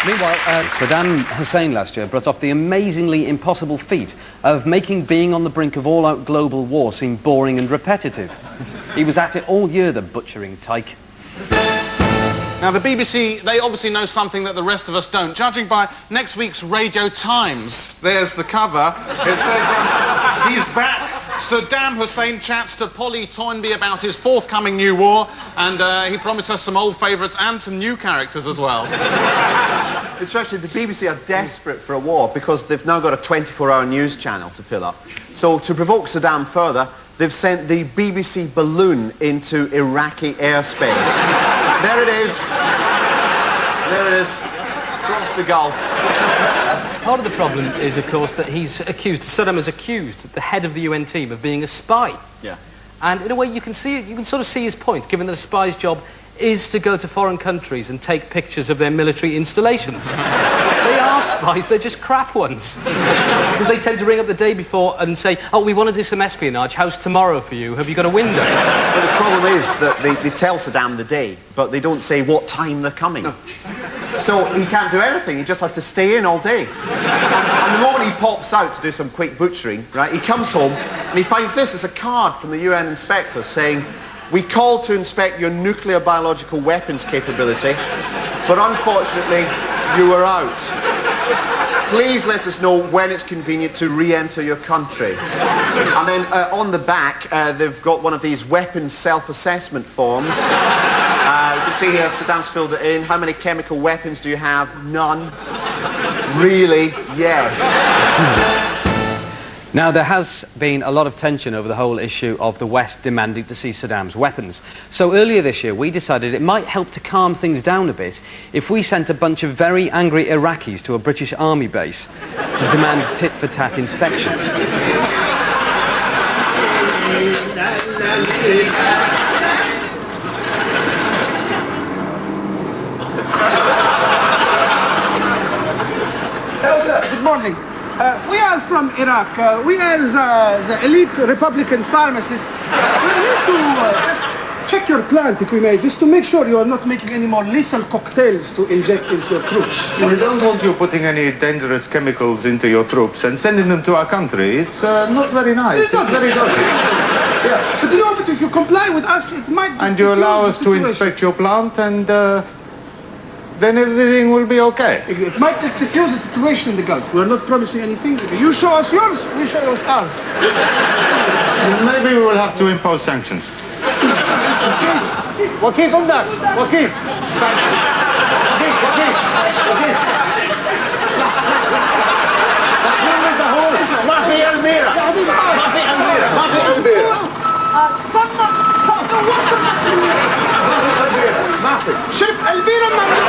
Meanwhile, Saddam Hussein last year brought off the amazingly impossible feat of making being on the brink of all-out global war seem boring and repetitive. He was at it all year, the butchering tyke. Now, the BBC, they obviously know something that the rest of us don't. Judging by next week's Radio Times, there's the cover. It says, he's back. Saddam Hussein chats to Polly Toynbee about his forthcoming new war, and he promised us some old favourites and some new characters as well. Especially the BBC are desperate for a war because they've now got a 24-hour news channel to fill up. So to provoke Saddam further, they've sent the BBC balloon into Iraqi airspace. There it is. There it is. Across the Gulf. Part of the problem is, of course, that Saddam is accused, the head of the UN team, of being a spy. Yeah. And in a way, you can sort of see his point, given that a spy's job is to go to foreign countries and take pictures of their military installations. They are spies, they're just crap ones. Because they tend to ring up the day before and say, oh, we want to do some espionage, how's tomorrow for you? Have you got a window? But the problem is that they tell Saddam the day, but they don't say what time they're coming. No. So he can't do anything, he just has to stay in all day. And the moment he pops out to do some quick butchering, right, he comes home and he finds this. It's a card from the UN inspector saying, we called to inspect your nuclear biological weapons capability, but unfortunately, you were out. Please let us know when it's convenient to re-enter your country. And then on the back, they've got one of these weapons self-assessment forms. You can see here, Saddam's filled it in. How many chemical weapons do you have? None. Really? Yes. Now, there has been a lot of tension over the whole issue of the West demanding to see Saddam's weapons. So earlier this year, we decided it might help to calm things down a bit if we sent a bunch of very angry Iraqis to a British army base to demand tit-for-tat inspections. Hello, sir. Good morning. We are from Iraq. We are the elite Republican pharmacists. We need to just check your plant, if we may, just to make sure you are not making any more lethal cocktails to inject into your troops. We don't want you putting any dangerous chemicals into your troops and sending them to our country. It's not very nice. It's not very dodgy. Yeah, but you know, but if you comply with us, it might just... And you allow us to inspect your plant and then everything will be okay. It might just diffuse the situation in the Gulf. We're not promising anything. You show us yours, we show us ours. Maybe we will have to impose sanctions. Joaquin, come back. Joaquin. Joaquin. Mafi Almira. Mafi Almira. Mafi Almira. Mafi. Ship Almira.